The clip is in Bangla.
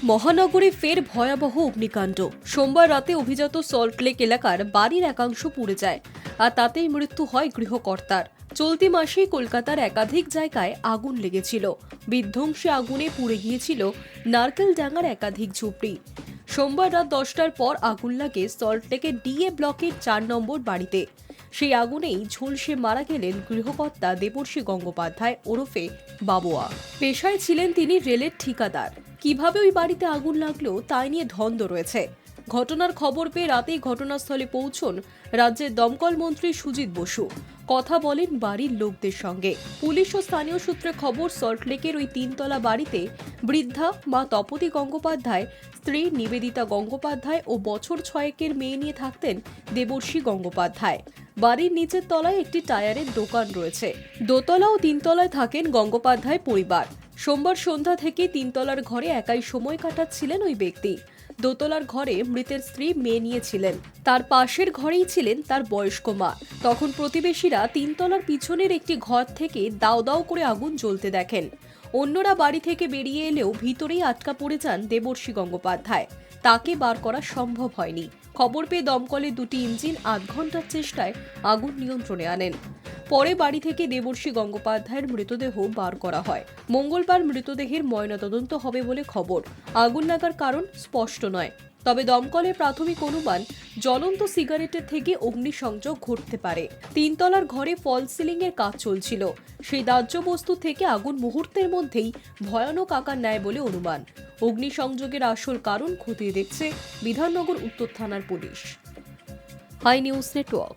মহানগরে ফের ভয়াবহ অগ্নিকাণ্ড। সোমবার রাতে অভিজাত সল্টলেক এলাকার বাড়ির একাংশ পুড়ে যায়, আর তাতেই মৃত্যু হয় গৃহকর্তার। চলতি মাসেই কলকাতার একাধিক জায়গায় আগুন লেগেছিল। বিধ্বংসী আগুনে পুড়ে গিয়েছিল নারকেলডাঙ্গার একাধিক ঝুপড়ি। সোমবার রাত 10টার পর আগুন লাগে সল্টলেকের ডিএ ব্লকের 4 নম্বর বাড়িতে। সেই আগুনেই ঝলসে মারা গেলেন গৃহকর্তা দেবর্ষী গঙ্গোপাধ্যায় ওরফে বাবুয়া। পেশায় ছিলেন তিনি রেলের ঠিকাদার। কিভাবে ওই বাড়িতে আগুন লাগলো তাই নিয়ে ধন্দ রয়েছে। ঘটনার খবর পেয়ে রাতেই ঘটনাস্থলে পৌঁছন রাজ্যের দমকল মন্ত্রী সুজিত বসু। কথা বলেন বাড়ির লোকদের সঙ্গে। পুলিশ ও স্থানীয় সূত্রে খবর, সল্টলেকের ওই 3তলা বাড়িতে বৃদ্ধা মা তপতী গঙ্গোপাধ্যায়, স্ত্রী নিবেদিতা গঙ্গোপাধ্যায় ও বছর 6-এর মেয়ে নিয়ে থাকতেন দেবর্ষী গঙ্গোপাধ্যায়। বাড়ির নিচের তলায় একটি টায়ারের দোকান রয়েছে। দোতলা ও 3তলায় থাকেন গঙ্গোপাধ্যায় পরিবার। সোমবার সন্ধ্যা থেকে 3তলার ঘরে একাই সময় কাটাচ্ছিলেন ওই ব্যক্তি। দোতলার ঘরে মৃতের স্ত্রী মেয়ে নিয়েছিলেন। তার পাশের ঘরেই ছিলেন তার বয়স্ক মা। তখন প্রতিবেশীরা 3তলার পিছনের একটি ঘর থেকে দাউ দাউ করে আগুন জ্বলতে দেখেন। অন্যরা বাড়ি থেকে বেরিয়ে এলেও ভিতরেই আটকা পড়ে যান দেবর্ষী গঙ্গোপাধ্যায়। তাকে বার করা সম্ভব হয়নি। খবর পেয়ে দমকলের 2টি ইঞ্জিন 8 ঘন্টার চেষ্টায় আগুন নিয়ন্ত্রণে আনেন। পরে বাড়ি থেকে দেবর্ষী গঙ্গোপাধ্যায়ের মৃতদেহ বার করা হয়। মঙ্গলবার মৃতদেহের ময়নাতদন্ত হবে বলে খবর। আগুন লাগার কারণ স্পষ্ট নয়, তবে দমকলের প্রাথমিক অনুমান জ্বলন্ত সিগারেটের থেকে অগ্নিসংযোগ ঘটতে পারে। 3তলার ঘরে ফল সিলিং এর কাজ চলছিল। সেই দাহ্য বস্তু থেকে আগুন মুহূর্তের মধ্যেই ভয়ানক আকার নেয় বলে অনুমান। অগ্নিসংযোগের আসল কারণ খতিয়ে দেখছে বিধাননগর উত্তর থানার পুলিশ। High news network.